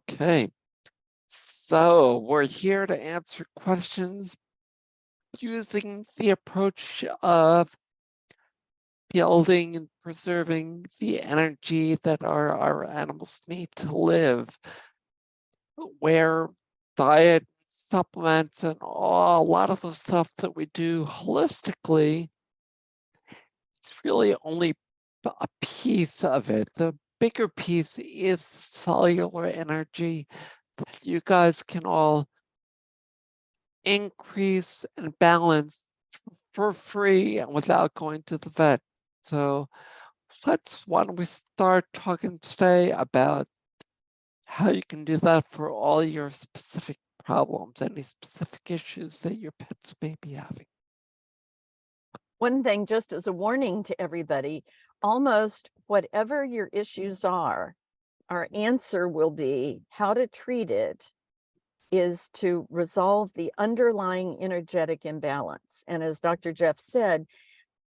Okay, so we're here to answer questions using the approach of building and preserving the energy that our animals need to live, where diet, supplements, and a lot of the stuff that we do holistically, it's really only a piece of it. The bigger piece is cellular energy that you guys can all increase and balance for free and without going to the vet. So why don't we start talking today about how you can do that for all your specific problems, any specific issues that your pets may be having. One thing, just as a warning to everybody, almost whatever your issues are, our answer will be how to treat it is to resolve the underlying energetic imbalance. And as Dr. Jeff said,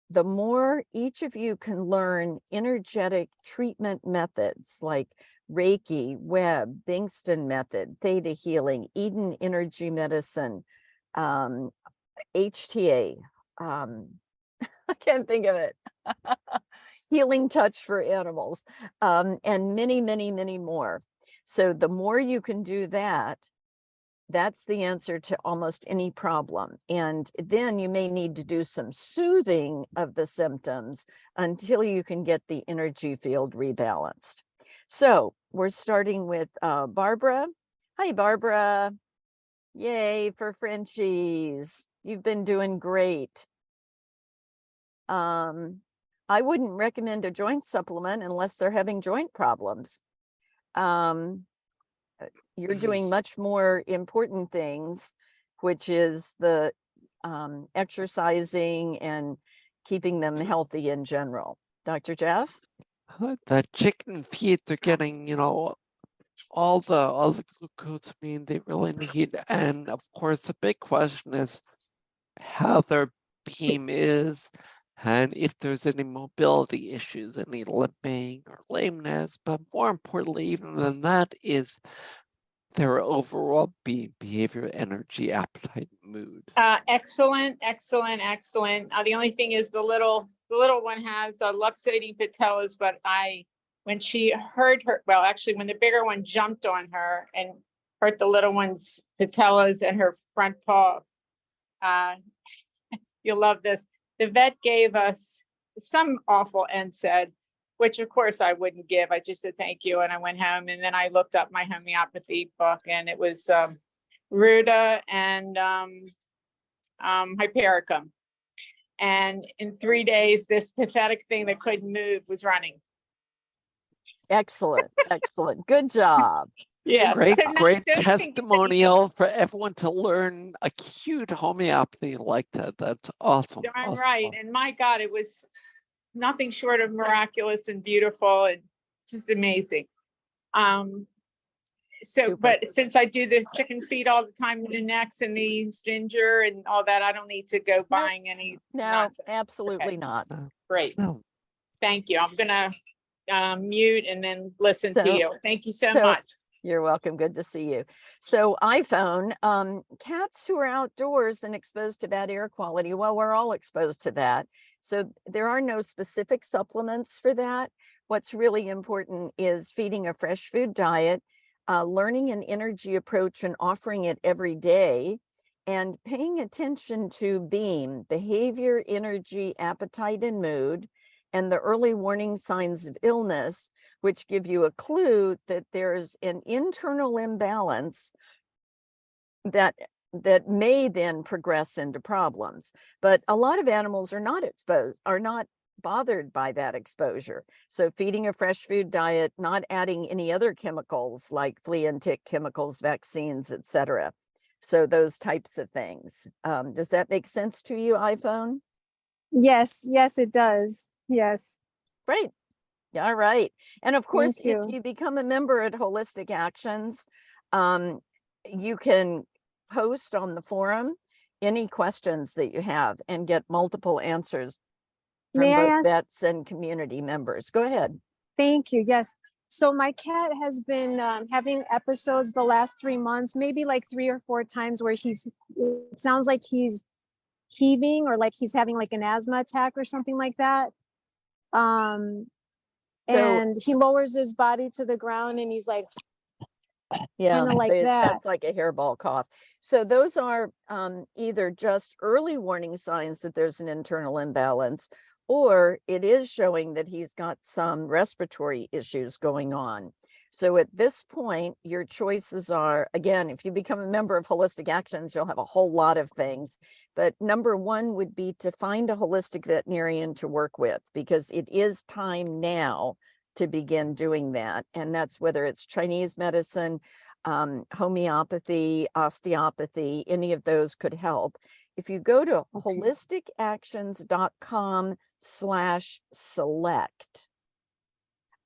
the more each of you can learn energetic treatment methods like Reiki, Webb, Bingston method, Theta healing, Eden energy medicine, HTA, I can't think of it. Healing touch for animals, and many, many, many more. So the more you can do that, that's the answer to almost any problem. And then you may need to do some soothing of the symptoms until you can get the energy field rebalanced. So we're starting with Barbara. Hi, Barbara. Yay for Frenchies. You've been doing great. I wouldn't recommend a joint supplement unless they're having joint problems. You're doing much more important things, which is the exercising and keeping them healthy in general. Dr. Jeff? The chicken feet, they're getting, all the glucosamine they really need. And of course, the big question is how their beam is and if there's any mobility issues, any limping or lameness. But more importantly, even than that, is their overall behavior, energy, appetite, mood. Excellent. The only thing is the little one has luxating patellas, but when she hurt her, well, actually, when the bigger one jumped on her and hurt the little one's patellas and her front paw, you'll love this. The vet gave us some awful NSAID, which of course I wouldn't give. I just said thank you, and I went home, and then I looked up my homeopathy book, and it was Ruta and Hypericum. And in 3 days, this pathetic thing that couldn't move was running. Excellent. Good job. Yeah, great testimonial for everyone to learn acute homeopathy like that. That's awesome. Darn right. Awesome. And my God, it was nothing short of miraculous and beautiful and just amazing. Super. But since I do the chicken feet all the time in the necks and the ginger and all that, I don't need to go buying any. No, nonsense. absolutely Okay. not. Great. No. Thank you. I'm gonna mute and then listen to you. Thank you so much. You're welcome. Good to see you. So iPhone, cats who are outdoors and exposed to bad air quality, well, we're all exposed to that. So there are no specific supplements for that. What's really important is feeding a fresh food diet, learning an energy approach and offering it every day, and paying attention to BEAM, behavior, energy, appetite, and mood, and the early warning signs of illness, which give you a clue that there's an internal imbalance that may then progress into problems. But a lot of animals are not bothered by that exposure. So feeding a fresh food diet, not adding any other chemicals like flea and tick chemicals, vaccines, etc. So those types of things. Does that make sense to you, iPhone? Yes, it does. Yes. Great. All right. And of course, Thank you. if you become a member at Holistic Actions, you can post on the forum any questions that you have and get multiple answers from May I both ask? vets and community members. Go ahead. Thank you. Yes. So my cat has been having episodes the last 3 months, maybe like 3 or 4 times where it sounds like he's heaving or like he's having like an asthma attack or something like that. So- And he lowers his body to the ground and he's like, Yeah, kinda like that. that's like a hairball cough. So those are either just early warning signs that there's an internal imbalance, or it is showing that he's got some respiratory issues going on. So at this point, your choices are, again, if you become a member of Holistic Actions, you'll have a whole lot of things. But number one would be to find a holistic veterinarian to work with, because it is time now to begin doing that. And that's whether it's Chinese medicine, homeopathy, osteopathy, any of those could help. If you go to holisticactions.com/select,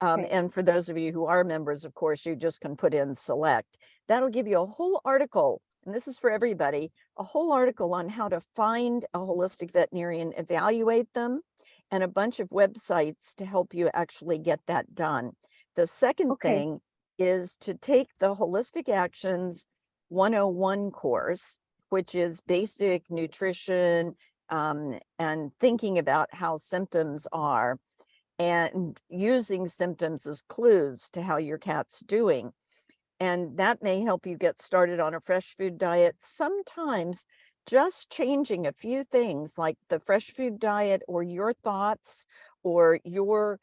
and for those of you who are members, of course, you just can put in select. That'll give you a whole article, and this is for everybody, a whole article on how to find a holistic veterinarian, evaluate them, and a bunch of websites to help you actually get that done. The second thing is to take the Holistic Actions 101 course, which is basic nutrition and thinking about how symptoms are, and using symptoms as clues to how your cat's doing. And that may help you get started on a fresh food diet. Sometimes just changing a few things like the fresh food diet, or your thoughts, or your,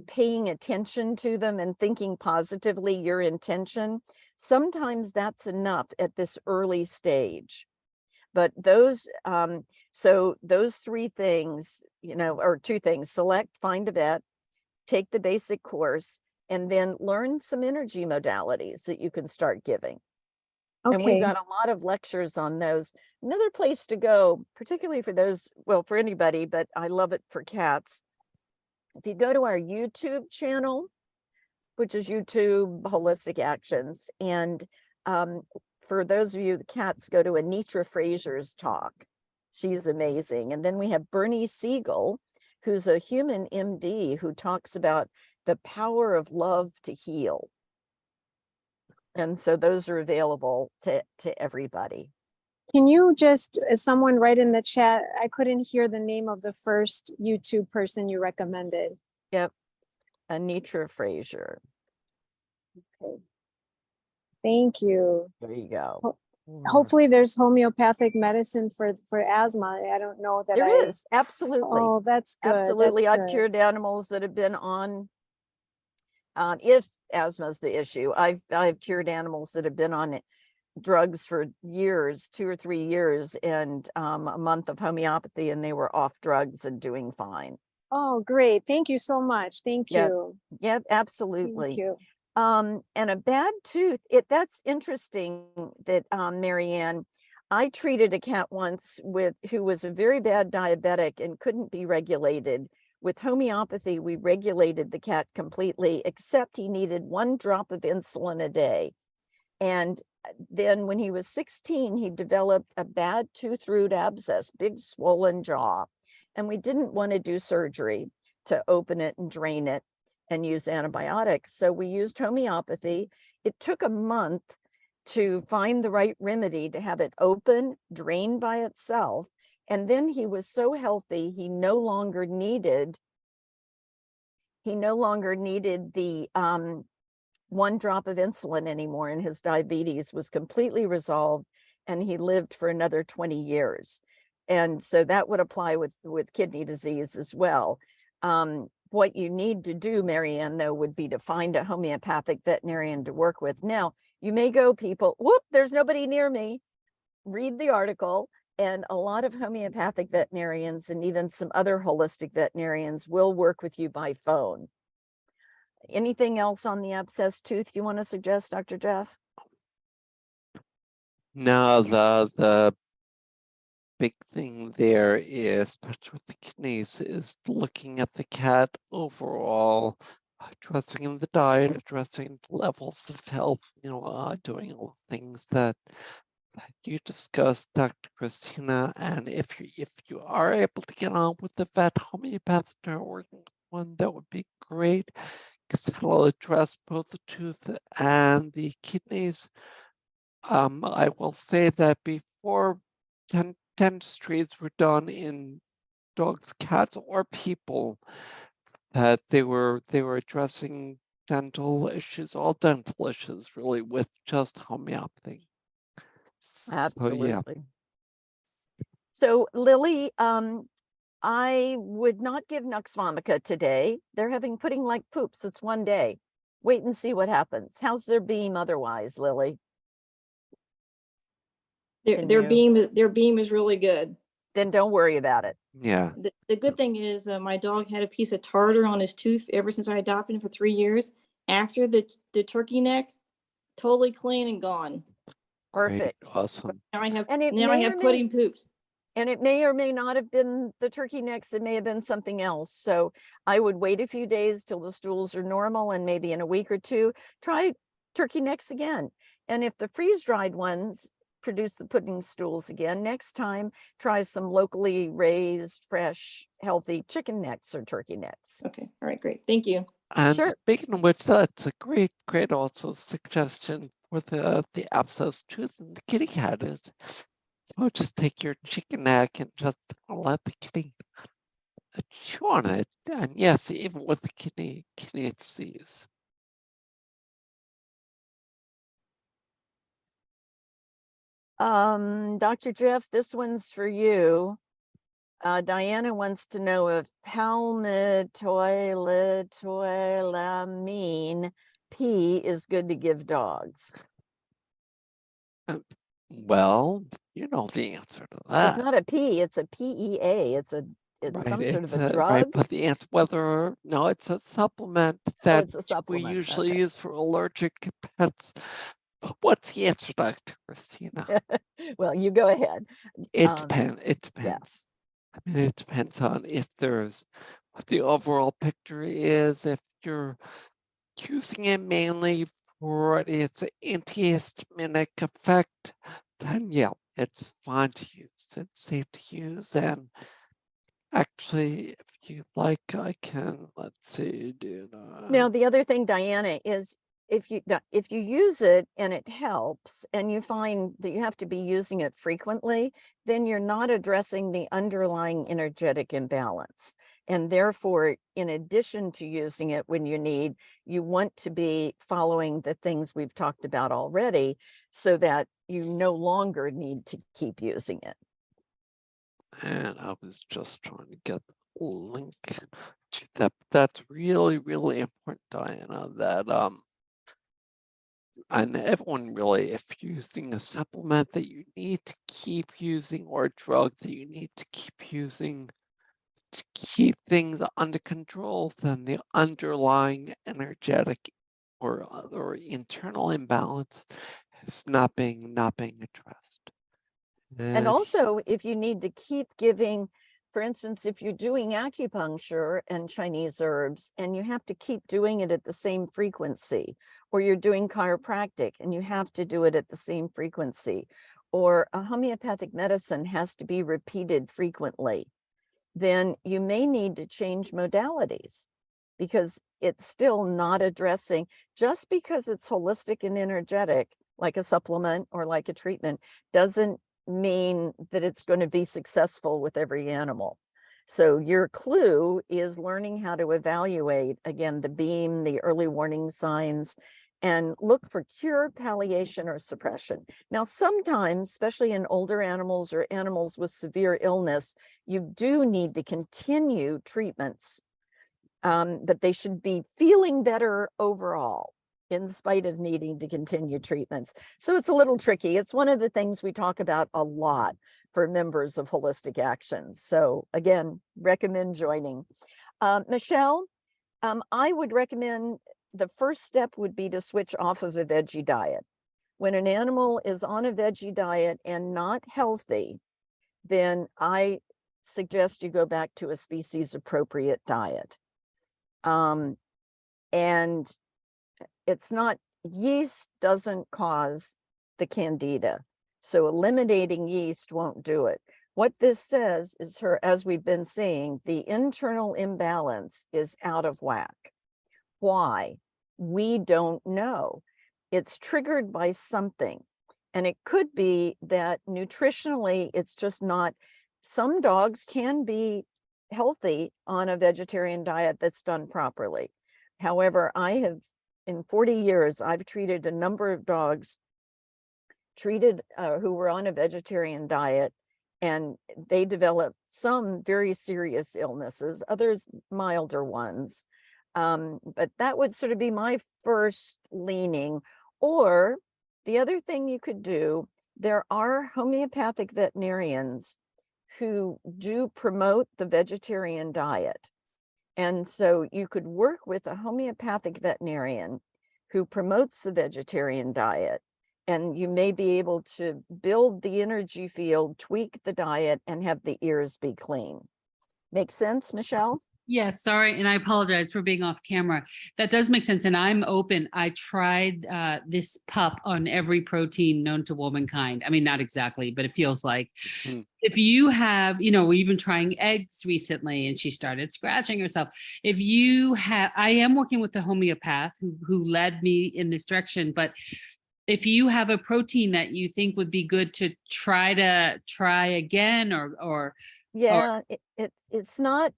paying attention to them and thinking positively, your intention, sometimes that's enough at this early stage. But those, so those 3 things, or 2 things: select, find a vet, take the basic course, and then learn some energy modalities that you can start giving. And we've got a lot of lectures on those. Another place to go, particularly for those, well, for anybody, but I love it for cats. If you go to our YouTube channel, which is YouTube Holistic Actions, and for those of you, the cats, go to Anitra Frazier's talk. She's amazing. And then we have Bernie Siegel, who's a human MD, who talks about the power of love to heal. And so those are available to everybody. Can you just, someone write in the chat, I couldn't hear the name of the first YouTube person you recommended. Yep. Anitra Frazier. Okay. Thank you. There you go. Hopefully there's homeopathic medicine for asthma. I don't know that There is, absolutely. Oh, that's good. Absolutely. That's I've good. cured animals that have been on, if asthma is the issue, I've cured animals that have been on drugs for years, 2 or 3 years, and a month of homeopathy, and they were off drugs and doing fine. Oh, great. Thank you so much. Thank you. Yep, absolutely. Thank you. And a bad tooth, that's interesting that, Marianne, I treated a cat once who was a very bad diabetic and couldn't be regulated. With homeopathy, we regulated the cat completely, except he needed 1 drop of insulin a day. And then when he was 16, he developed a bad tooth root abscess, big swollen jaw. And we didn't want to do surgery to open it and drain it and use antibiotics. So we used homeopathy. It took a month to find the right remedy to have it open, drain by itself. And then he was so healthy, he no longer needed the 1 drop of insulin anymore, and his diabetes was completely resolved, and he lived for another 20 years. And so that would apply with kidney disease as well. What you need to do, Marianne, though, would be to find a homeopathic veterinarian to work with. Now, you may go, people, whoop, there's nobody near me. Read the article, and a lot of homeopathic veterinarians and even some other holistic veterinarians will work with you by phone. Anything else on the abscess tooth you want to suggest, Dr. Jeff? No, the big thing there is, especially with the kidneys, is looking at the cat overall, addressing the diet, addressing levels of health, doing all the things that you discussed, Dr. Christina. And if you are able to get on with the vet homeopath or one, that would be great because it'll address both the tooth and the kidneys. I will say that before dentistries were done in dogs, cats, or people, that they were addressing dental issues, all dental issues, really, with just homeopathy. So yeah, Absolutely. So Lily, I would not give Nux vomica today. They're having pudding like poops. It's one day. Wait and see what happens. How's their beam otherwise, Lily? Can Their you- beam is really good. Then don't worry about it. yeah. The good thing is my dog had a piece of tartar on his tooth ever since I adopted him for 3 years. After the turkey neck, totally clean and gone. Perfect. Great, awesome. Now I have And it now I may have or may- pudding poops. And it may or may not have been the turkey necks. It may have been something else. So I would wait a few days till the stools are normal, and maybe in a week or two, try turkey necks again. And if the freeze-dried ones produce the pudding stools again, next time, try some locally raised, fresh, healthy chicken necks or turkey necks. Okay, all right, great. Thank you. And Sure. speaking of which, that's a great also suggestion for the abscess tooth in the kitty cat is, just take your chicken neck and just let the kitty chew on it. And yes, even with the kidney disease. Dr. Jeff, this one's for you. Diana wants to know if palmitoyletoilamine P is good to give dogs. Well, you know the answer to It's that. not a P, it's a PEA. It's Right, some sort of a right, drug. but the answer no, it's a supplement Oh, that it's a we supplement. usually Okay. use for allergic pets. But what's the answer, Dr. Christina? Well, you go ahead. It depends. It yeah. depends. I mean, it depends on if there's what the overall picture is. If you're using it mainly for its antihistaminic effect, then yeah, it's fine to use. It's safe to use. And actually, if you like, I can, let's see, Now, the other thing, Diana, is if you use it and it helps and you find that you have to be using it frequently, then you're not addressing the underlying energetic imbalance. And therefore, in addition to using it when you need, you want to be following the things we've talked about already so that you no longer need to keep using it. and I was just trying to get the link to that. That's really, really important, Diana, that and everyone really, if you're using a supplement that you need to keep using or a drug that you need to keep using to keep things under control, then the underlying energetic or internal imbalance is not being addressed. And also, if you need to keep giving, for instance, if you're doing acupuncture and Chinese herbs and you have to keep doing it at the same frequency, or you're doing chiropractic and you have to do it at the same frequency, or a homeopathic medicine has to be repeated frequently, then you may need to change modalities because it's still not addressing, just because it's holistic and energetic, like a supplement or like a treatment, doesn't mean that it's going to be successful with every animal. So your clue is learning how to evaluate, again, the beam, the early warning signs, and look for cure, palliation, or suppression. Now, sometimes, especially in older animals or animals with severe illness, you do need to continue treatments, but they should be feeling better overall, in spite of needing to continue treatments. So it's a little tricky. It's one of the things we talk about a lot for members of Holistic Actions. So again, recommend joining. Michelle, I would recommend the first step would be to switch off of a veggie diet. When an animal is on a veggie diet and not healthy, then I suggest you go back to a species appropriate diet. And it's not, yeast doesn't cause the candida. So eliminating yeast won't do it. What this says is, as we've been seeing, the internal imbalance is out of whack. Why? We don't know. It's triggered by something. And it could be that nutritionally, it's just not, some dogs can be healthy on a vegetarian diet that's done properly. However, in 40 years, I've treated a number of dogs who were on a vegetarian diet, and they developed some very serious illnesses, others milder ones. But that would sort of be my first leaning. Or the other thing you could do, there are homeopathic veterinarians who do promote the vegetarian diet. And so you could work with a homeopathic veterinarian who promotes the vegetarian diet, and you may be able to build the energy field, tweak the diet, and have the ears be clean. Make sense, Michelle? Yes, sorry, and I apologize for being off camera. That does make sense, and I'm open. I tried this pup on every protein known to womankind. I mean, not exactly, but it feels like if you have, we're even trying eggs recently, and she started scratching herself. If you have, I am working with a homeopath who led me in this direction, but if you have a protein that you think would be good to try again, or yeah, it's not.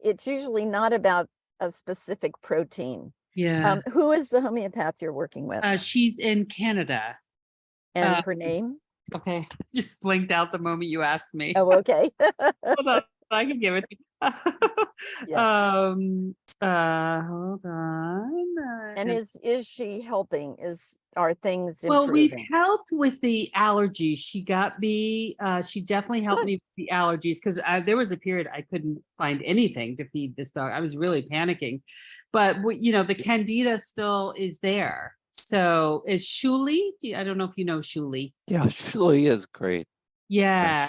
It's usually not about a specific protein. yeah, Who is the homeopath you're working with? she's in Canada. And her name? Okay, just blinked out the moment you asked me. Oh, okay. Hold on, I can give it to you. Yeah. Hold on. And is she helping? Are things Well, we've improving? helped with the allergies. She definitely helped me with the allergies, because there was a period I couldn't find anything to feed this dog. I was really panicking, but the candida still is there. So is Shuli? I don't know if you know Shuli. Yeah, Shuli is great. Yeah.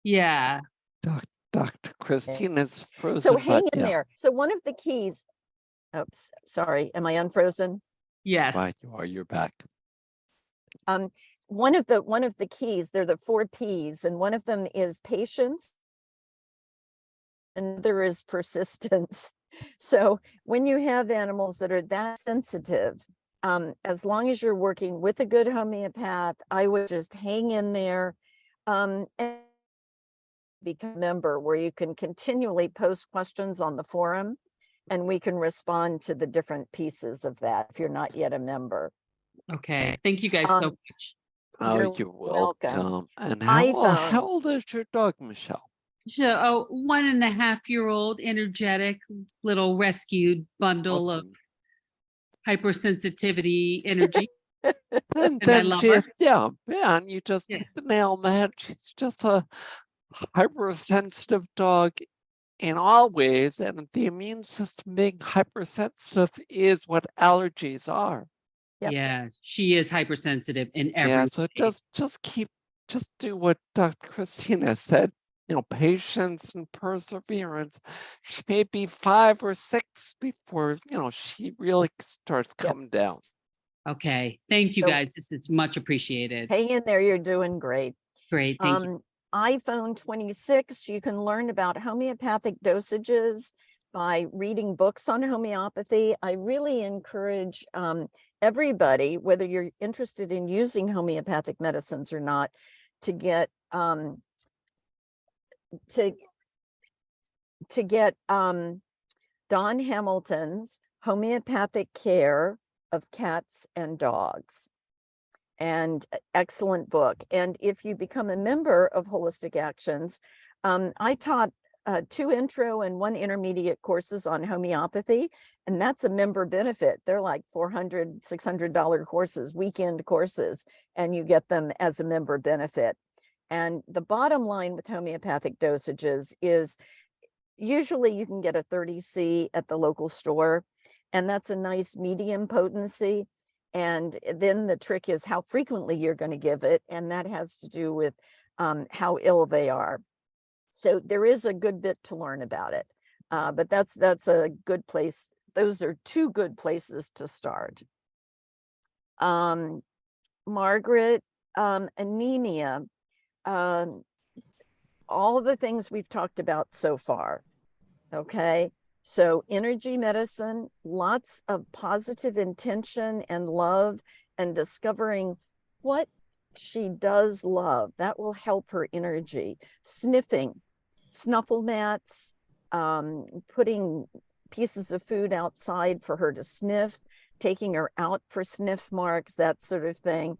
Yeah. Dr. Christina's frozen. So hang in yeah. there. So one of the keys, oops, sorry, am I unfrozen? Yes. Right, you're back. One of the keys, they're the 4 P's, and one of them is patience, and there is persistence. So when you have animals that are that sensitive, as long as you're working with a good homeopath, I would just hang in there, and become a member where you can continually post questions on the forum, and we can respond to the different pieces of that if you're not yet a member. Okay. Thank you guys so much. Oh, you're welcome. And how old is your dog, Michelle? So, 1.5-year-old, energetic little rescued bundle of hypersensitivity energy. And I love her. yeah, and you just hit the nail on the head. She's just a hypersensitive dog in all ways, and the immune system being hypersensitive is what allergies are. Yep. Yeah, she is hypersensitive in every Yeah, so way. just do what Dr. Christina said. Patience and perseverance. She may be 5 or 6 before she really starts coming down. Okay, thank you guys. This is much appreciated. Hang in there, you're doing great. Great, thank you. iPhone 26, you can learn about homeopathic dosages by reading books on homeopathy. I really encourage everybody, whether you're interested in using homeopathic medicines or not, to get Don Hamilton's Homeopathic Care of Cats and Dogs. And excellent book. And if you become a member of Holistic Actions, I taught 2 intro and 1 intermediate courses on homeopathy, and that's a member benefit. They're like $400, $600 courses, weekend courses, and you get them as a member benefit. And the bottom line with homeopathic dosages is usually you can get a 30C at the local store, and that's a nice medium potency. And then the trick is how frequently you're going to give it, and that has to do with how ill they are. So there is a good bit to learn about it, but that's a good place. Those are 2 good places to start. Margaret, anemia, all the things we've talked about so far. Okay, So energy medicine, lots of positive intention and love, and discovering what she does love. That will help her energy. Sniffing, snuffle mats, putting pieces of food outside for her to sniff, taking her out for sniff marks, that sort of thing.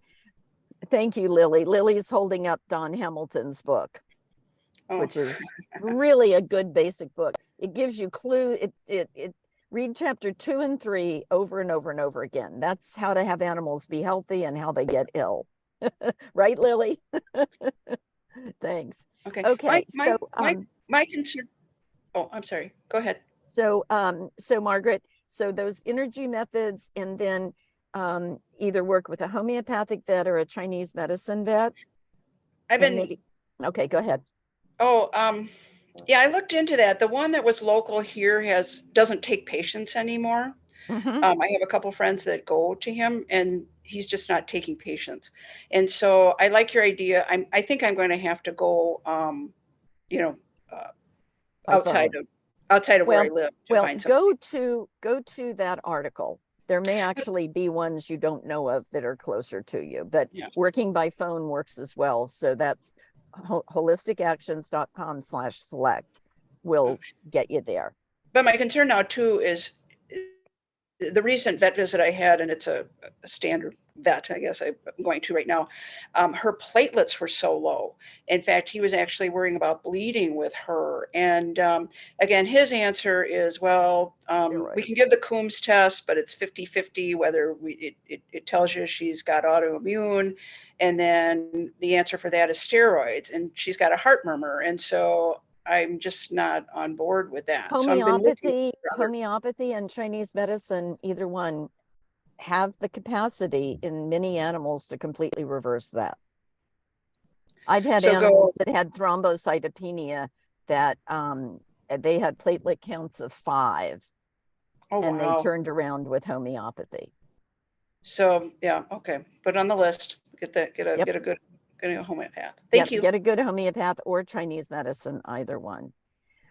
Thank you, Lily. Lily's holding up Don Hamilton's book, which is really a good basic book. It gives you clue. It read chapter 2 and 3 over and over and over again. That's how to have animals be healthy and how they get ill. Right, Lily? Thanks. Okay. Okay. My concern. Oh, I'm sorry. Go ahead. So Margaret, so those energy methods, and then either work with a homeopathic vet or a Chinese medicine vet. Okay, go ahead. Oh, yeah, I looked into that. The one that was local here doesn't take patients anymore. Mhm. I have a couple friends that go to him, and he's just not taking patients. And so I like your idea. I think I'm going to have to go, you know, By outside phone. of where I live to Well, find something. go to that article. There may actually be ones you don't know of that are closer to you, but Yeah. working by phone works as well. So that's holisticactions.com/select will get you there. But my concern now too is the recent vet visit I had, and it's a standard vet, I guess I'm going to right now. Her platelets were so low. In fact, he was actually worrying about bleeding with her. And again, his answer is, well, we can give the Coombs test, but it's 50-50 whether it tells you she's got autoimmune. And then the answer for that is steroids, and she's got a heart murmur. And so I'm just not on board with that. Homeopathy and Chinese medicine, either one, have the capacity in many animals to completely reverse that. I've had animals that had thrombocytopenia that they had platelet counts of 5. Oh, and wow. They turned around with homeopathy. So yeah, okay. Put on the list. Get a good homeopath. Thank you. Get a good homeopath or Chinese medicine, either one.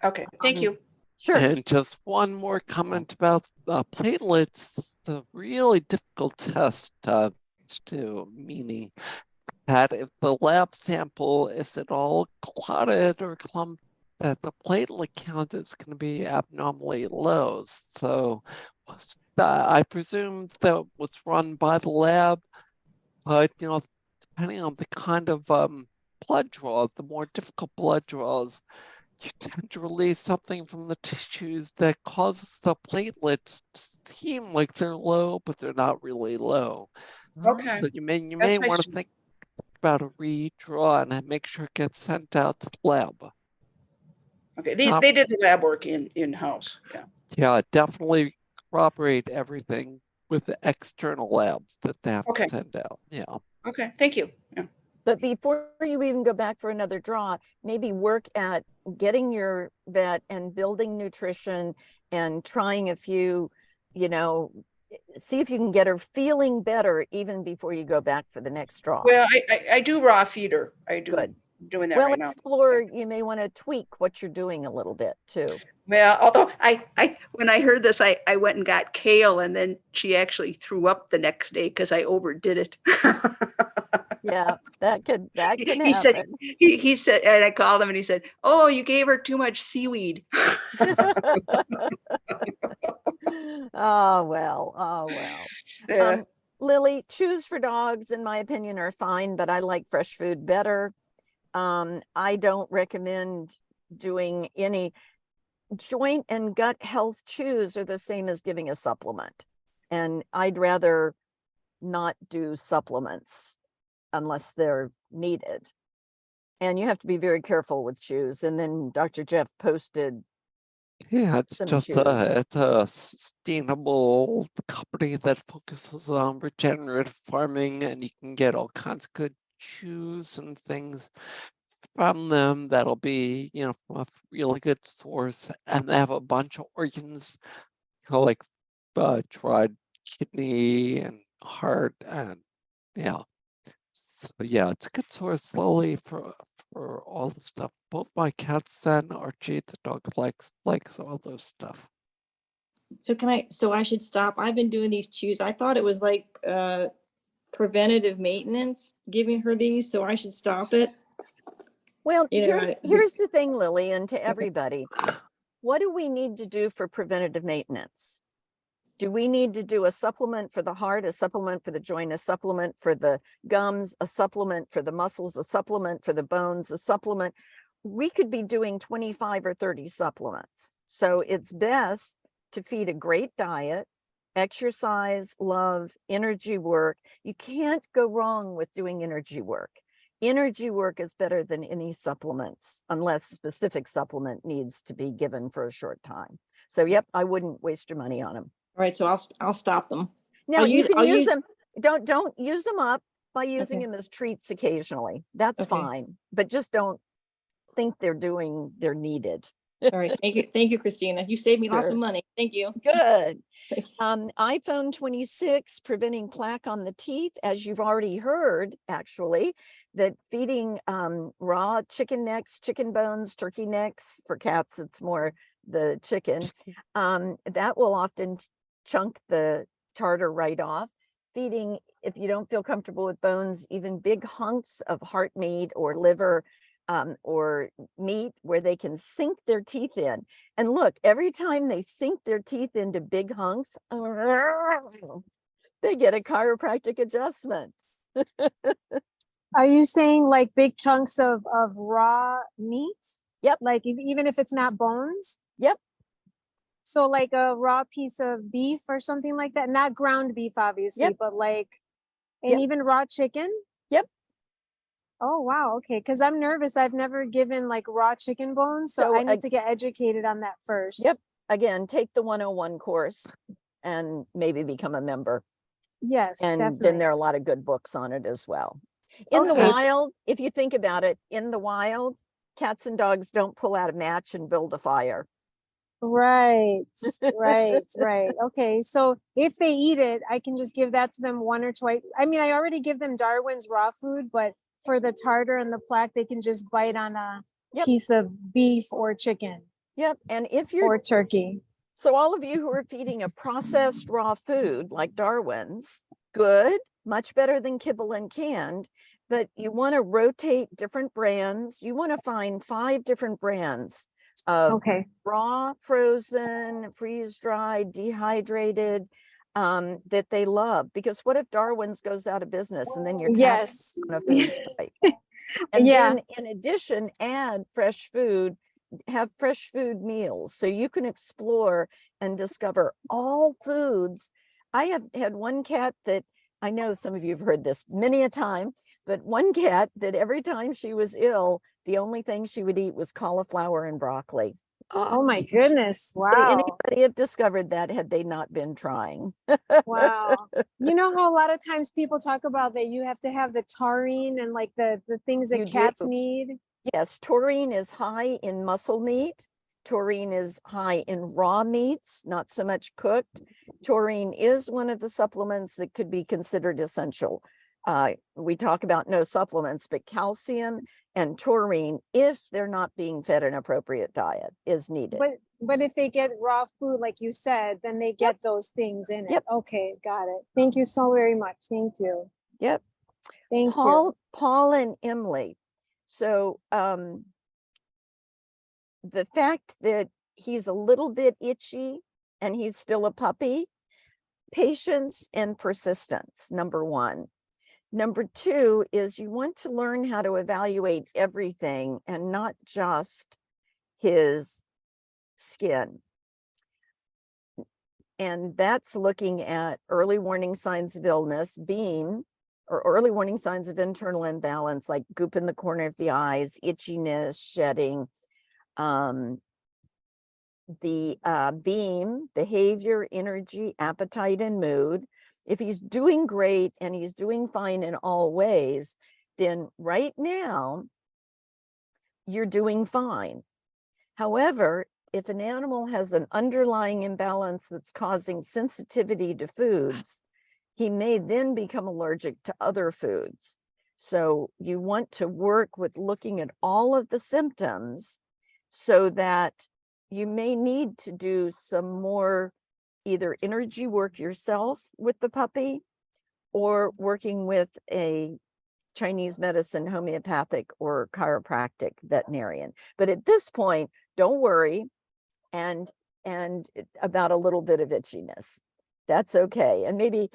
Okay, thank you. Sure. And just one more comment about platelets. It's a really difficult test to do, meaning that if the lab sample is at all clotted or clumped, that the platelet count is going to be abnormally low. So I presume that was run by the lab, but depending on the kind of blood draw, the more difficult blood draws, you tend to release something from the tissues that causes the platelets to seem like they're low, but they're not really low. Okay. So you may want to think about a redraw and make sure it gets sent out to the lab. Okay, they did the lab work in-house. Yeah. Yeah, definitely corroborate everything with the external labs that they have to send out. Yeah. Okay, thank you. Yeah. But before you even go back for another draw, maybe work at getting your vet and building nutrition and trying a few, see if you can get her feeling better even before you go back for the next draw. Well, I do raw feeder. I do. Good. Doing that right now. Explore, you may want to tweak what you're doing a little bit too. Well, although when I heard this, I went and got kale, and then she actually threw up the next day because I overdid it. Yeah, that could happen. He said, and I called him and he said, "Oh, you gave her too much seaweed." Oh well. Yeah. Lily, chews for dogs, in my opinion, are fine, but I like fresh food better. I don't recommend doing any joint and gut health chews are the same as giving a supplement. And I'd rather not do supplements unless they're needed. And you have to be very careful with chews. And then Dr. Jeff posted. Yeah, it's a sustainable company that focuses on regenerative farming, and you can get all kinds of good chews and things from them that'll be, from a really good source. And they have a bunch of organs, like dried kidney and heart, and yeah. So yeah, it's a good source, Lily, for all the stuff. Both my cats and Archie, the dog, likes all those stuff. So I should stop. I've been doing these chews. I thought it was like preventative maintenance, giving her these, so I should stop it. Well, You know, here's the thing, Lily, and to everybody. What do we need to do for preventative maintenance? Do we need to do a supplement for the heart, a supplement for the joint, a supplement for the gums, a supplement for the muscles, a supplement for the bones, a supplement? We could be doing 25 or 30 supplements. So it's best to feed a great diet, exercise, love, energy work. You can't go wrong with doing energy work. Energy work is better than any supplements, unless specific supplement needs to be given for a short time. So yep, I wouldn't waste your money on them. all right, so I'll stop them. Now I'll you can I'll use them. Don't use them up by using Okay. them as treats occasionally. That's Okay. fine, but just don't think they're needed. All right, thank you, Christina. You saved me lots Sure. of money. Thank you. Good. Thank iPhone 26, preventing plaque on the teeth. As you've already heard, actually, that feeding raw chicken necks, chicken bones, turkey necks, for cats, it's more the chicken, that will often chunk the tartar right off. Feeding, if you don't feel comfortable with bones, even big hunks of heart meat or liver, or meat where they can sink their teeth in. And look, every time they sink their teeth into big hunks, they get a chiropractic adjustment. Are you saying like big chunks of raw meat? Yep. Like even if it's not bones? Yep. So like a raw piece of beef or something like that, not ground beef, obviously, Yep. but like, and Yep. even raw chicken? Yep. Oh, wow. Okay. Because I'm nervous. I've never given like raw chicken bones. So I need to get educated on that first. Yep. Again, take the 101 course and maybe become a member. Yes, And definitely. then there are a lot of good books on it as well. In the Okay. wild, if you think about it, in the wild, cats and dogs don't pull out a match and build a fire. Right, right. Okay. So if they eat it, I can just give that to them one or twice. I mean, I already give them Darwin's raw food, but for the tartar and the plaque, they can just bite on a Yep. piece of beef or chicken Yep. And if you're or turkey. So all of you who are feeding a processed raw food like Darwin's, good, much better than kibble and canned, but you want to rotate different brands. You want to find 5 different brands of Okay. raw, frozen, freeze-dried, dehydrated, that they love. Because what if Darwin's goes out of business and then your cat Yes. on a food strike? And Yeah. then in addition, add fresh food, have fresh food meals so you can explore and discover all foods. I have had one cat that, I know some of you have heard this many a time, but one cat that every time she was ill, the only thing she would eat was cauliflower and broccoli. Oh my goodness. Would Wow. anybody have discovered that had they not been trying? Wow. You know how a lot of times people talk about that you have to have the taurine and like the things that You cats do. need? Yes, taurine is high in muscle meat. Taurine is high in raw meats, not so much cooked. Taurine is one of the supplements that could be considered essential. We talk about no supplements, but calcium and taurine, if they're not being fed an appropriate diet, is needed. But if they get raw food, like you said, then they get those things in it. Yep. Okay, got it. Thank you so very much. Thank you. Yep. Thank you. Paul and Emily. So the fact that he's a little bit itchy and he's still a puppy, patience and persistence, number 1. Number 2 is you want to learn how to evaluate everything and not just his skin. And that's looking at early warning signs of illness, or early warning signs of internal imbalance, like goop in the corner of the eyes, itchiness, shedding, the beam, behavior, energy, appetite, and mood. If he's doing great and he's doing fine in all ways, then right now you're doing fine. However, if an animal has an underlying imbalance that's causing sensitivity to foods, he may then become allergic to other foods. So you want to work with looking at all of the symptoms so that you may need to do some more either energy work yourself with the puppy or working with a Chinese medicine, homeopathic, or chiropractic veterinarian. But at this point, don't worry and about a little bit of itchiness. That's okay. And maybe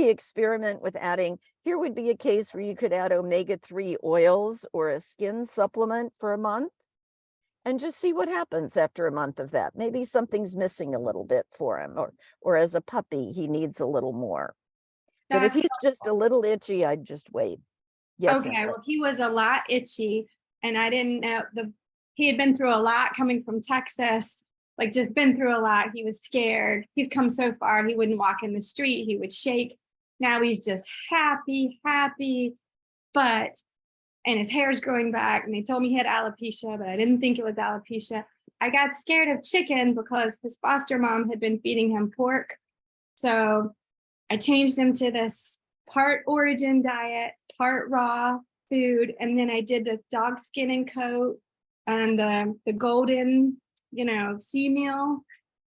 experiment with adding, here would be a case where you could add omega-3 oils or a skin supplement for a month and just see what happens after a month of that. Maybe something's missing a little bit for him, or as a puppy, he needs a little more. But if That's he's just a little itchy, I'd just wait. Yes. okay. Amber. Well, he was a lot itchy, and I didn't know he had been through a lot coming from Texas, like just been through a lot. He was scared. He's come so far. He wouldn't walk in the street. He would shake. Now he's just happy, and his hair's growing back. And they told me he had alopecia, but I didn't think it was alopecia. I got scared of chicken because his foster mom had been feeding him pork. So I changed him to this part origin diet, part raw food. And then I did the dog skin and coat and the golden, sea meal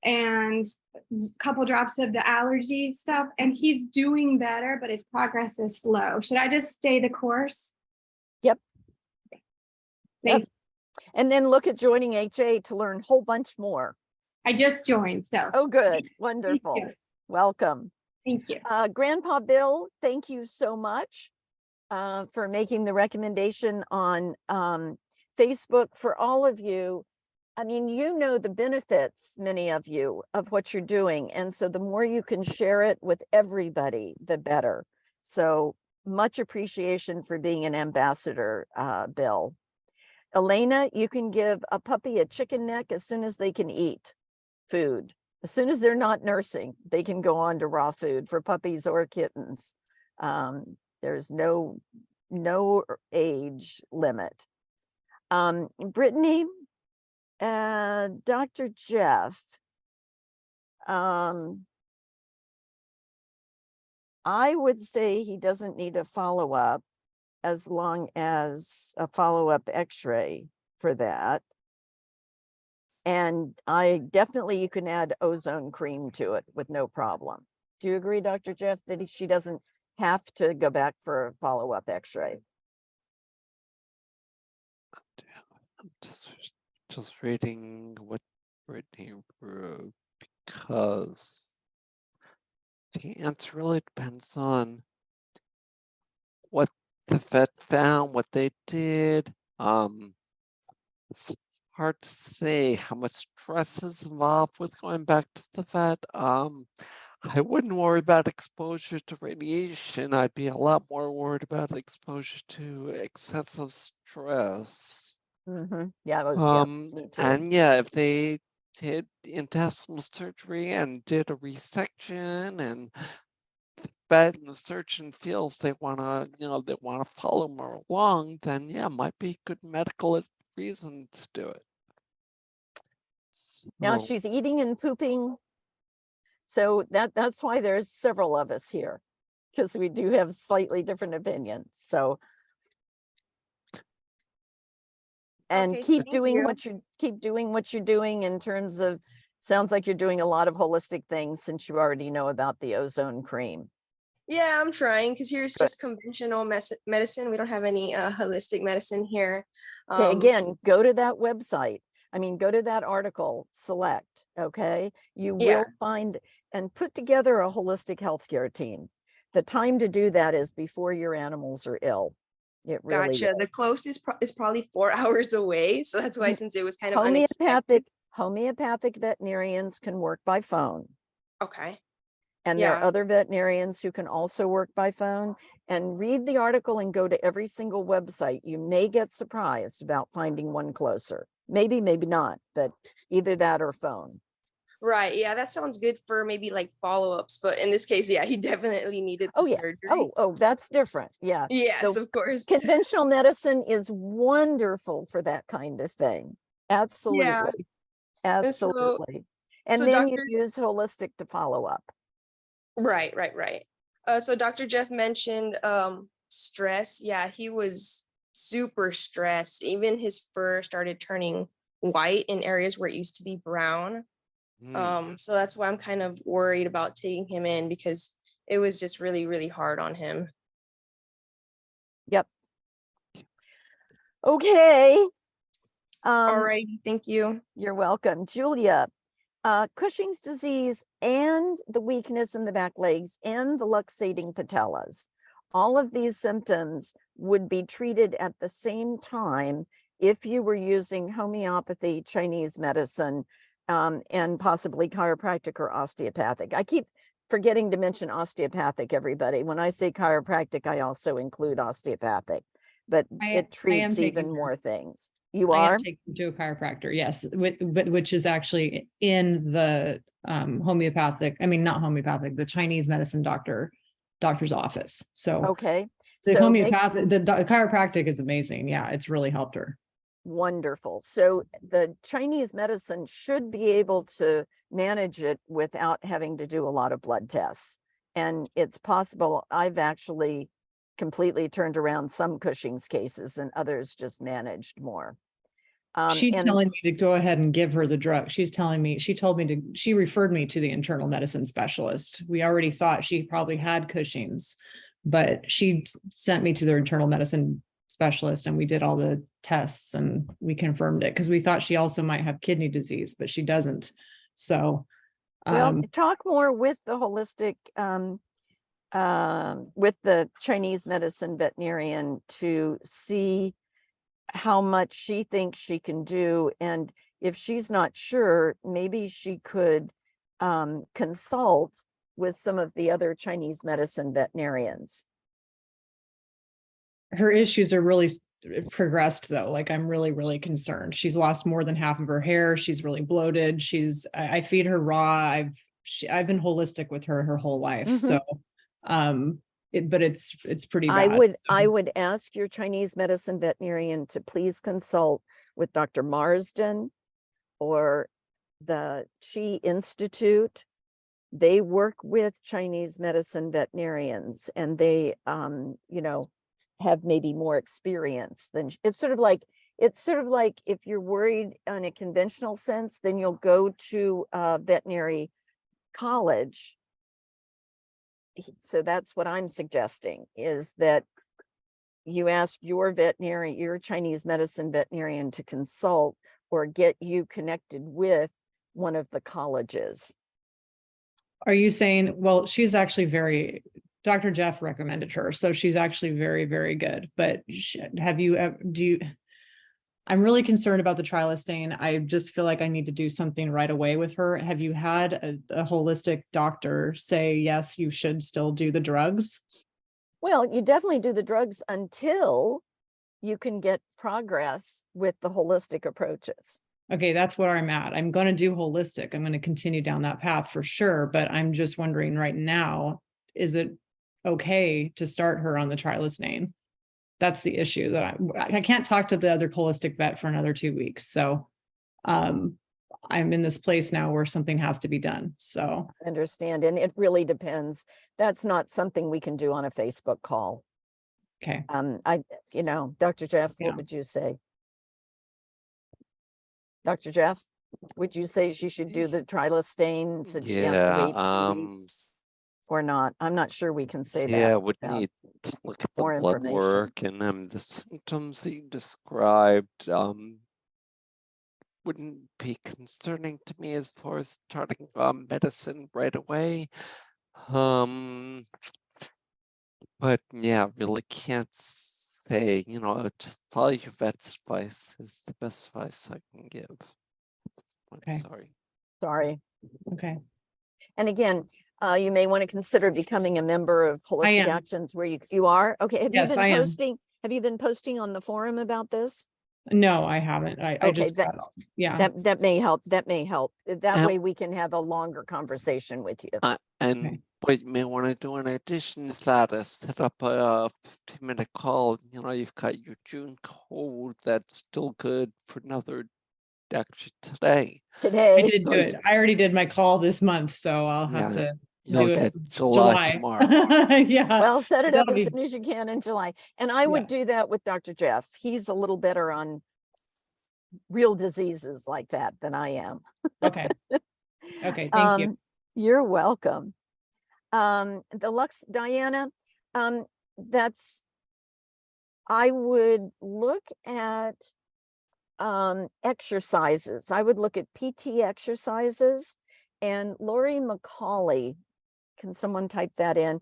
and a couple drops of the allergy stuff. And he's doing better, but his progress is slow. Should I just stay the course? Yep. Thank you. And then look at joining HA to learn a whole bunch more. I just joined, so. Oh, good. Wonderful. you. Welcome. Thank you. Grandpa Bill, thank you so much for making the recommendation on Facebook. For all of you, I mean, the benefits, many of you, of what you're doing. And so the more you can share it with everybody, the better. So much appreciation for being an ambassador, Bill. Elena, you can give a puppy a chicken neck as soon as they can eat food. As soon as they're not nursing, they can go on to raw food for puppies or kittens. There's no age limit. Brittany, Dr. Jeff, I would say he doesn't need a follow-up as long as a follow-up x-ray for that. And you can add ozone cream to it with no problem. Do you agree, Dr. Jeff, that she doesn't have to go back for a follow-up x-ray? I'm just reading what Brittany wrote, because the answer really depends on what the vet found, what they did. It's hard to say how much stress is involved with going back to the vet. I wouldn't worry about exposure to radiation. I'd be a lot more worried about exposure to excessive stress. Mm-hmm. Yeah, me too. And yeah, if they did intestinal surgery and did a resection, and the vet and the surgeon feels they want to follow more along, then yeah, might be a good medical reason to do it. Now So, she's eating and pooping. So that's why there's several of us here, because we do have slightly different opinions. So, and Okay, keep thank doing you. what you're doing in terms of, sounds like you're doing a lot of holistic things since you already know about the ozone cream. Yeah, I'm trying, because here's Good. just conventional medicine. We don't have any holistic medicine here. Okay, again, go to that website. I mean, go to that article, select, okay? You Yeah. will find and put together a holistic healthcare team. The time to do that is before your animals are ill. It really Gotcha. is. The closest is probably 4 hours away. So that's why, since it was kind of unexpected. Homeopathic veterinarians can work by phone. Okay. And there are Yeah. other veterinarians who can also work by phone. And read the article and go to every single website. You may get surprised about finding one closer. Maybe not, but either that or phone. Right. Yeah, that sounds good for maybe like follow-ups. But in this case, yeah, he definitely needed the surgery. Oh, that's different. Yeah. Yes, So of course. conventional medicine is wonderful for that kind of thing. Absolutely. Yeah. Absolutely. And so then Dr. you use holistic to follow up. Right. So Dr. Jeff mentioned stress. Yeah, he was super stressed. Even his fur started turning white in areas where it used to be brown. So that's why I'm kind of worried about taking him in, because it was just really, really hard on him. Yep. Okay. All right, thank you. You're welcome. Julia, Cushing's disease and the weakness in the back legs and the luxating patellas. All of these symptoms would be treated at the same time if you were using homeopathy, Chinese medicine, and possibly chiropractic or osteopathic. I keep forgetting to mention osteopathic, everybody. When I say chiropractic, I also include osteopathic, but I it am treats taking even her. more things. You I are? am taking him to a chiropractor, yes, which is actually in the homeopathic, I mean, not homeopathic, the Chinese medicine doctor's office. So Okay. the So make homeopathic, the chiropractic is amazing. Yeah, it's really helped her. wonderful. So the Chinese medicine should be able to manage it without having to do a lot of blood tests. And it's possible. I've actually completely turned around some Cushing's cases and others just managed more. She's And telling me to go ahead and give her the drug. She referred me to the internal medicine specialist. We already thought she probably had Cushing's, but she sent me to their internal medicine specialist and we did all the tests and we confirmed it because we thought she also might have kidney disease, but she doesn't. So, well, talk more with the holistic, with the Chinese medicine veterinarian to see how much she thinks she can do. And if she's not sure, maybe she could consult with some of the other Chinese medicine veterinarians. her issues are really progressed though. Like I'm really, really concerned. She's lost more than half of her hair. She's really bloated. I feed her raw. I've been holistic with her whole life. So, but it's pretty bad. I would ask your Chinese medicine veterinarian to please consult with Dr. Marsden or the Qi Institute. They work with Chinese medicine veterinarians and they, have maybe more experience than it's sort of like if you're worried in a conventional sense, then you'll go to a veterinary college. So that's what I'm suggesting is that you ask your Chinese medicine veterinarian to consult or get you connected with one of the colleges. Are you saying, well, she's actually Dr. Jeff recommended her. So she's actually very, very good. But I'm really concerned about the trilostane. I just feel like I need to do something right away with her. Have you had a holistic doctor say, yes, you should still do the drugs? Well, you definitely do the drugs until you can get progress with the holistic approaches. Okay, that's where I'm at. I'm going to do holistic. I'm going to continue down that path for sure. But I'm just wondering right now, is it okay to start her on the trilostane? That's the issue that I can't talk to the other holistic vet for another 2 weeks. So I'm in this place now where something has to be done. So I understand. And it really depends. That's not something we can do on a Facebook call. okay. Dr. Jeff, Yeah. what would you say? Dr. Jeff, would you say she should do the trilostane since she has to wait 2 weeks? Or not? I'm not sure we can say that. Yeah, would without need to look at the more blood information. work and the symptoms that you described. Wouldn't be concerning to me as far as starting medicine right away. But yeah, really can't say, just follow your vet's advice is the best advice I can give. I'm Okay. Sorry. Okay. And again, you may want to consider becoming a member of Holistic am. Actions where you are. Okay. Yes, I am. Have you been posting on the forum about this? No, I haven't. I Okay, just, yeah. That may help. That And- way we can have a longer conversation with you. And Okay. what you may want to do in addition to that is set up a 15-minute call. You've got your June code that's still good for another, actually today. I Today, did do it. I already did my call this month, so I'll have Yeah. to You'll do it get July tomorrow. Yeah. well, set it up that'll as be- soon as you can in July. And I would do that with Dr. Jeff. He's a little better on real diseases like that than I am. Okay. Okay, thank you. You're welcome. Diana, I would look at exercises. I would look at PT exercises, and Lori McCauley, can someone type that in,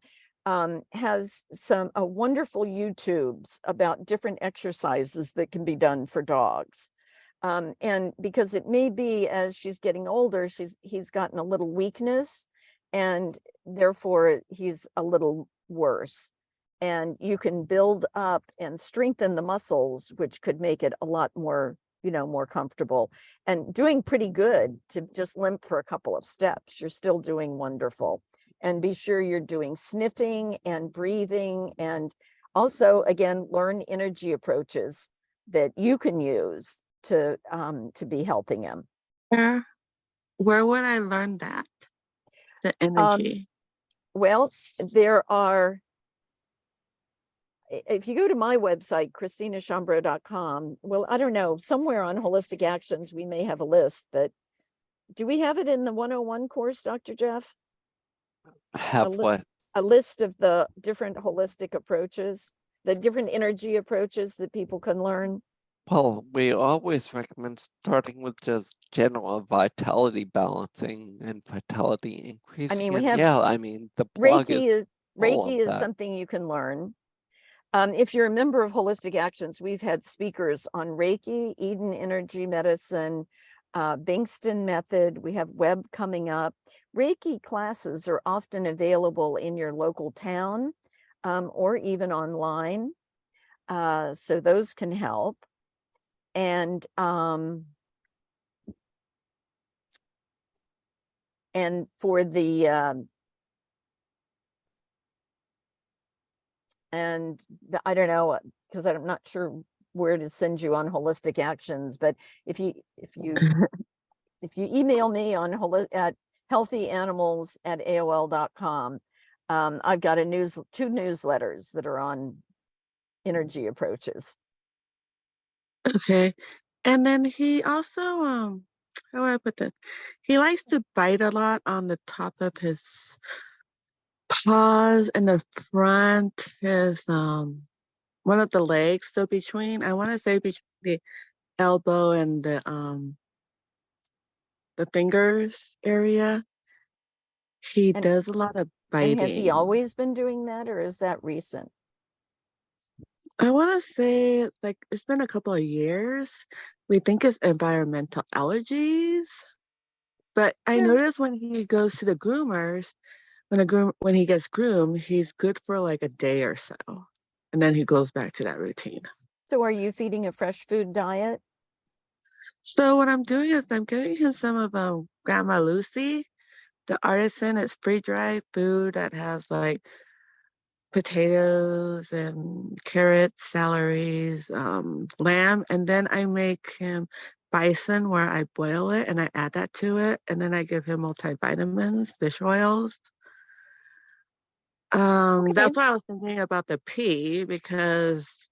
has some wonderful YouTubes about different exercises that can be done for dogs. And because it may be as she's getting older, he's gotten a little weakness, and therefore he's a little worse. And you can build up and strengthen the muscles, which could make it a lot more, more comfortable. And doing pretty good to just limp for a couple of steps. You're still doing wonderful. And be sure you're doing sniffing and breathing. And also, again, learn energy approaches that you can use to be helping him. Where would I learn that? The energy. Well, there are, if you go to my website, ChristinaChambreau.com, well, I don't know, somewhere on Holistic Actions, we may have a list, but do we have it in the 101 course, Dr. Jeff? Have what? A list of the different holistic approaches, the different energy approaches that people can learn? Well, we always recommend starting with just general vitality balancing and vitality increasing. we have the blog Reiki is something you can learn. If you're a member of Holistic Actions, we've had speakers on Reiki, Eden Energy Medicine, Bingston Method. We have Web coming up. Reiki classes are often available in your local town, or even online. So those can help. And for the I don't know, because I'm not sure where to send you on Holistic Actions, but if you email me on at healthyanimals@aol.com, I've got two newsletters that are on energy approaches. Okay. And then he also, how do I put this? He likes to bite a lot on the top of his paws and the front, his, one of the legs. So I want to say between the elbow and the fingers area, he does a lot of biting. And has he always been doing that, or is that recent? I want to say it's been a couple of years. We think it's environmental allergies, but I noticed when he goes to the groomers, when he gets groomed, he's good for like a day or so, and then he goes back to that routine. So are you feeding a fresh food diet? So what I'm doing is I'm giving him some of Grandma Lucy, the artisan. It's free-dried food that has like potatoes and carrots, celeries, lamb, and then I make him bison where I boil it and I add that to it, and then I give him multivitamins, fish oils. That's why I was thinking about the pea, because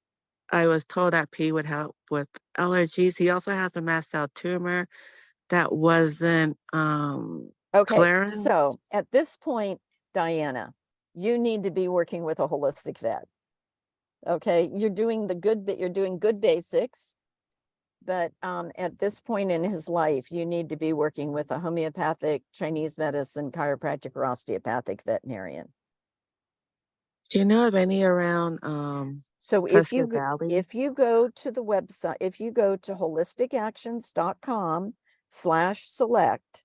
I was told that pea would help with allergies. He also has a mast cell tumor that wasn't clearing. So at this point, Diana, you need to be working with a holistic vet. Okay, you're doing good basics, but at this point in his life, you need to be working with a homeopathic, Chinese medicine, chiropractic, or osteopathic veterinarian. Do you know of any around so if you go to the website, if you go to holisticactions.com/select,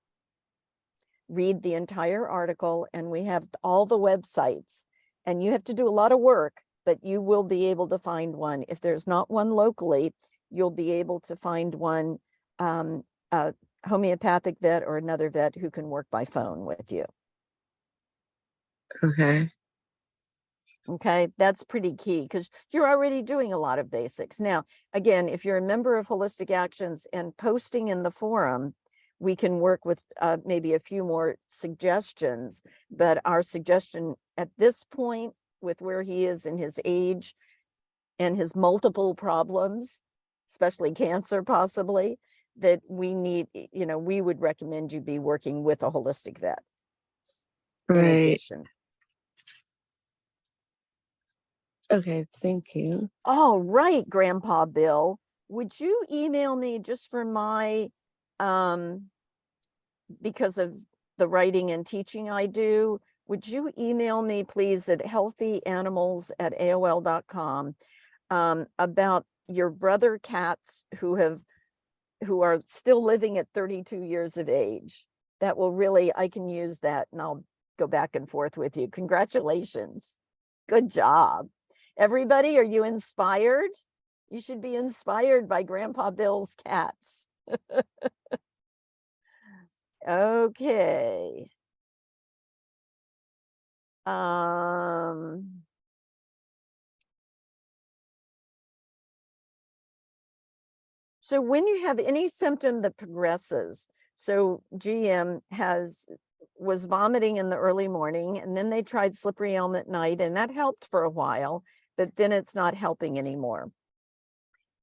read the entire article, and we have all the websites, and you have to do a lot of work, but you will be able to find one. If there's not one locally, you'll be able to find one, a homeopathic vet or another vet who can work by phone with you. Okay, that's pretty key, because you're already doing a lot of basics. Now, again, if you're a member of Holistic Actions and posting in the forum, we can work with maybe a few more suggestions, but our suggestion at this point, with where he is in his age and his multiple problems, especially cancer possibly, that we need, we would recommend you be working with a holistic vet in Right. addition. Okay, thank you. All right, Grandpa Bill, would you email me just for my, because of the writing and teaching I do, would you email me please at healthyanimals@aol.com about your brother cats who are still living at 32 years of age? That will really, I can use that and I'll go back and forth with you. Congratulations. Good job. Everybody, are you inspired? You should be inspired by Grandpa Bill's cats. Okay. So when you have any symptom that progresses, so GM was vomiting in the early morning, and then they tried slippery elm at night, and that helped for a while, but then it's not helping anymore.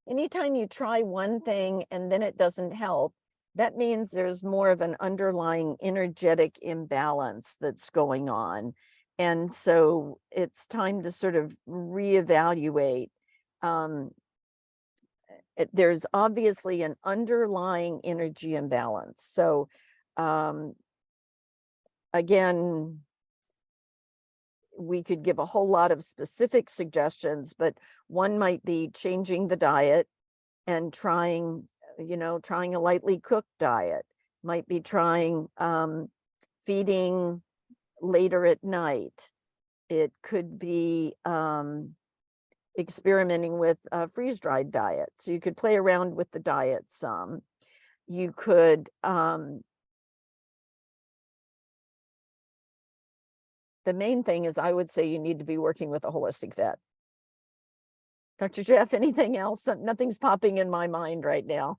Anytime you try one thing and then it doesn't help, that means there's more of an underlying energetic imbalance that's going on. And so it's time to sort of reevaluate. There's obviously an underlying energy imbalance. So again, we could give a whole lot of specific suggestions, but one might be changing the diet and trying a lightly cooked diet, might be trying feeding later at night. It could be experimenting with a freeze-dried diet. So you could play around with the diet some. You could the main thing is I would say you need to be working with a holistic vet. Dr. Jeff, anything else? Nothing's popping in my mind right now,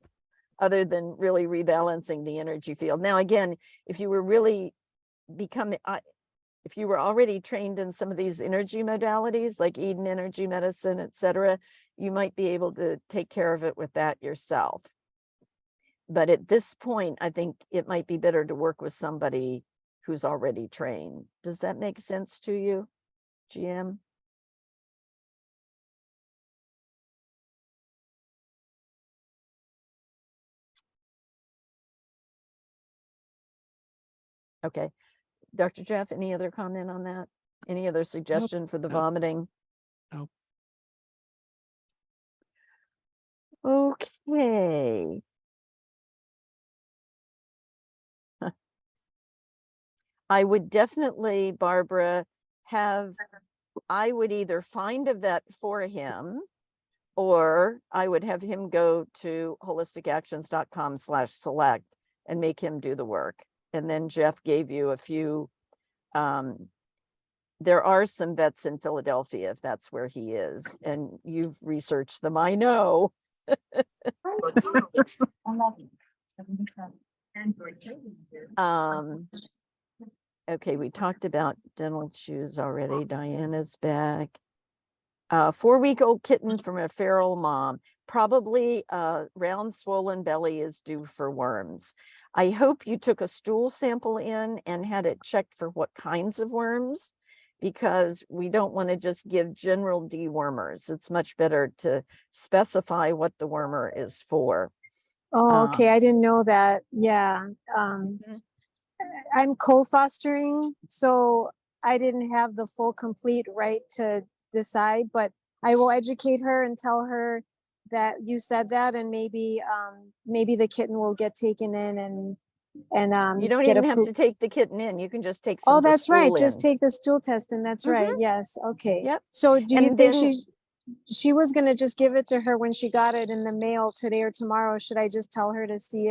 other than really rebalancing the energy field. Now, again, if you were really if you were already trained in some of these energy modalities, like Eden energy medicine, etc., you might be able to take care of it with that yourself. But at this point, I think it might be better to work with somebody who's already trained. Does that make sense to you, GM? Okay. Dr. Jeff, any other comment on that? Any other suggestion for the vomiting? Nope. Okay. I would definitely, Barbara, I would either find a vet for him, or I would have him go to holisticactions.com/select and make him do the work. And then Jeff gave you a few, there are some vets in Philadelphia, if that's where he is, and you've researched them, I know. Okay, we talked about dental chews already. Diana's back. 4-week-old kitten from a feral mom. Probably round swollen belly is due for worms. I hope you took a stool sample in and had it checked for what kinds of worms, because we don't want to just give general dewormers. It's much better to specify what the wormer is for. Oh, okay. I didn't know that. Yeah. I'm co-fostering, so I didn't have the full complete right to decide, but I will educate her and tell her that you said that, and maybe the kitten will get taken in and You don't get even have to take the kitten in. You can just take some Oh, of the that's right. stool Just in. take the stool test, and that's right. Yes. Okay. Yep. So do you And think then- she was gonna just give it to her when she got it in the mail today or tomorrow? Should I just tell her to see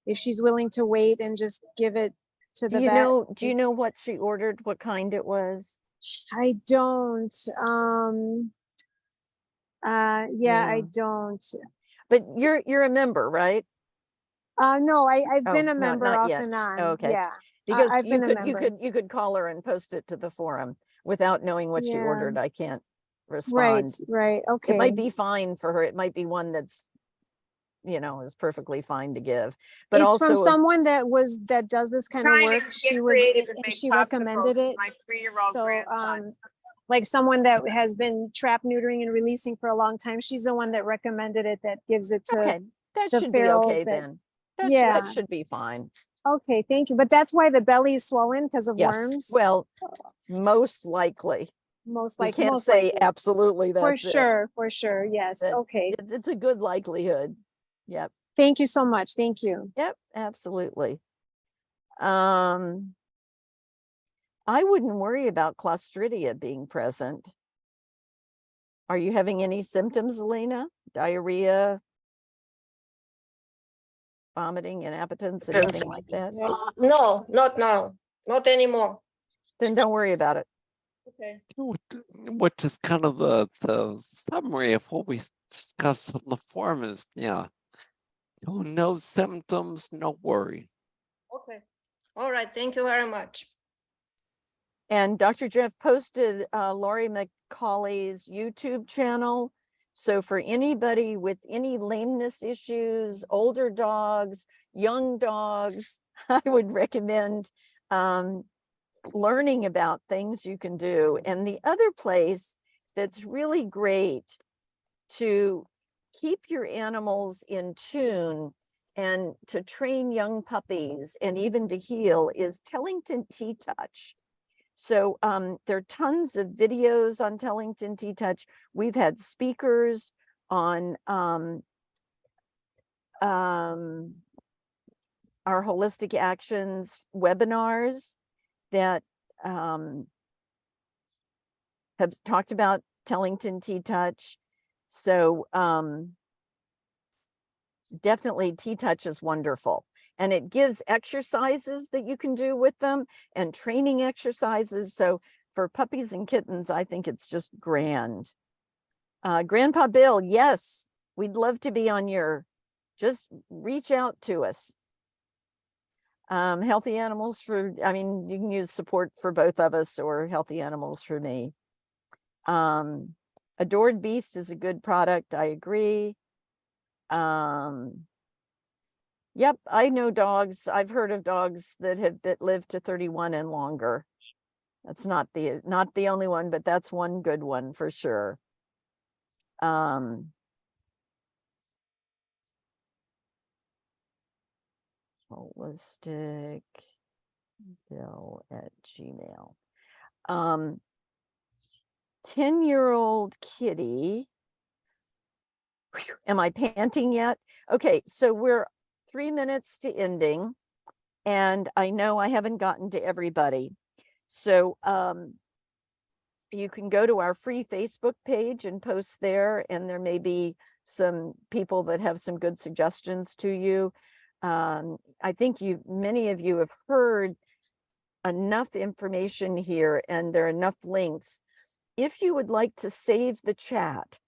if she's willing to wait and just give it to the vet? Do you know what she ordered, what kind it was? I don't. Yeah, I don't. But you're a member, right? No, I've been a no, member not off yet. and on. Okay. Yeah. Because I've been a member. you could call her and post it to the forum without knowing what she Yeah. ordered. I can't Right, respond. right. Okay. It might be fine for her. It might be one that's is perfectly fine to give. But It's also, from if- someone that does this kind of Trying to work. get She was, creative and and make she recommended popsicles it. for my 3-year-old So, grandson. like someone that has been trap neutering and releasing for a long time, she's the one that recommended it, that gives it to, okay, that the should be ferals okay that- then. That yeah. should be fine. okay, thank you. But that's why the belly is swollen, because of Yes. worms. Well, most likely. Most We likely, can't most say likely. absolutely For that's it. sure. Yes. But Okay. It's a good likelihood. Yep. Thank you so much. Thank you. Yep, absolutely. I wouldn't worry about Clostridia being present. Are you having any symptoms, Elena? Diarrhea, vomiting, inaptitance, anything like that? No, not now, not anymore. Then don't worry about it. Okay. Which is kind of the summary of what we discussed on the forum is, yeah, no symptoms, no worry. Okay. All right. Thank you very much. And Dr. Jeff posted Lori McCauley's YouTube channel. So for anybody with any lameness issues, older dogs, young dogs, I would recommend learning about things you can do. And the other place that's really great to keep your animals in tune and to train young puppies and even to heal is Tellington T-Touch. So there are tons of videos on Tellington T-Touch. We've had speakers on our Holistic Actions webinars that have talked about Tellington T-Touch. So definitely T-Touch is wonderful. And it gives exercises that you can do with them and training exercises. So for puppies and kittens, I think it's just grand. Grandpa Bill, yes, we'd love to be on just reach out to us. Healthy Animals you can use support for both of us or Healthy Animals for me. Adored Beast is a good product. I agree. Yep, I know dogs. I've heard of dogs that have lived to 31 and longer. That's not the only one, but that's one good one for sure. Holistic Bill at Gmail. 10-year-old kitty. Whew, am I panting yet? Okay, so we're 3 minutes to ending, and I know I haven't gotten to everybody. So you can go to our free Facebook page and post there, and there may be some people that have some good suggestions to you. I think many of you have heard enough information here, and there are enough links. If you would like to save the chat,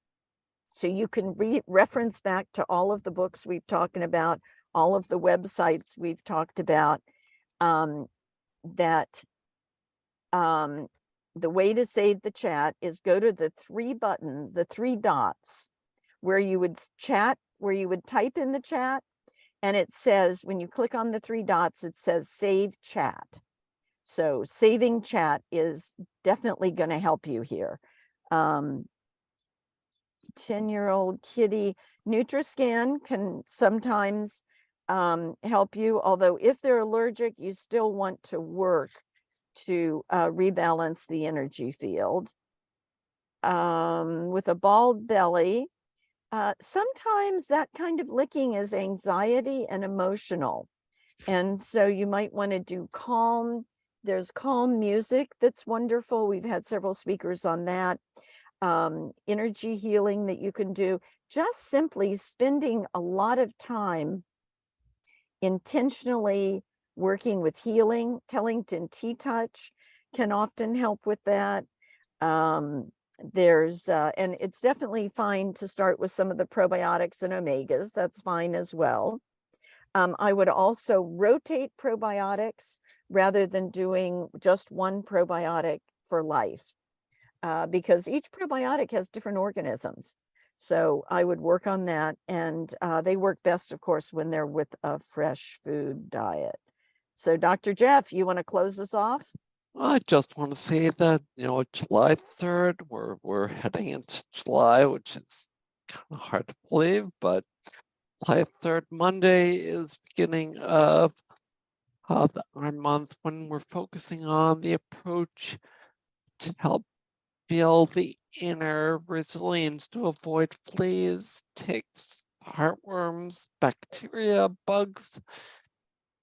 so you can reference back to all of the books we've talked about, all of the websites we've talked about, the way to save the chat is go to the three dots, where you would type in the chat, and it says, when you click on the 3 dots, it says save chat. So saving chat is definitely going to help you here. 10-year-old kitty, Nutriscan can sometimes help you, although if they're allergic, you still want to work to rebalance the energy field. With a bald belly, sometimes that kind of licking is anxiety and emotional. And so you might want to do calm. There's calm music that's wonderful. We've had several speakers on that. Energy healing that you can do. Just simply spending a lot of time intentionally working with healing. Tellington T-Touch can often help with that. And it's definitely fine to start with some of the probiotics and omegas. That's fine as well. I would also rotate probiotics rather than doing just one probiotic for life, because each probiotic has different organisms. So I would work on that, and they work best, of course, when they're with a fresh food diet. So Dr. Jeff, you want to close us off? I just want to say that, July 3rd, we're heading into July, which is kind of hard to believe, but July 3rd, Monday, is beginning of our month when we're focusing on the approach to help build the inner resilience to avoid fleas, ticks, heartworms, bacteria, bugs,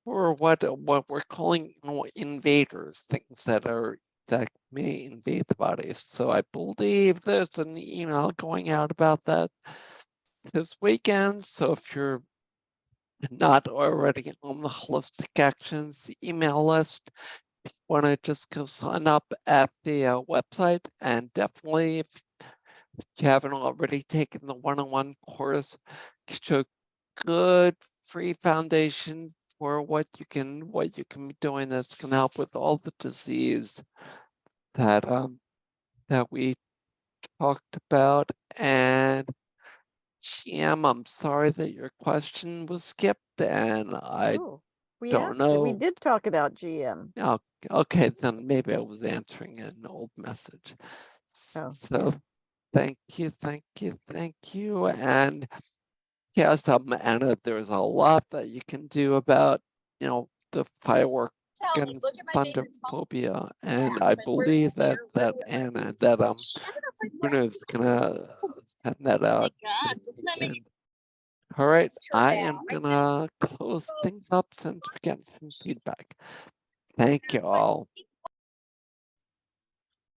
or what we're calling invaders, things that may invade the body. So I believe there's an email going out about that this weekend. So if you're not already on the Holistic Actions email list, want to just go sign up at the website, and definitely if you haven't already taken the one-on-one course, get you a good free foundation for what you can be doing that's can help with all the disease that that we talked about. And Jim, I'm sorry that your question was skipped, and I Oh, we don't asked, we know. did talk about GM. Oh, okay, then maybe I was answering an old message. Oh, So thank you. And yes, Anna, there's a lot that you can do about, the firework and thunder phobia. And I believe that Anna, that Bruno is gonna send that out. And, all right, I am gonna close things up since we get some feedback. Thank you all.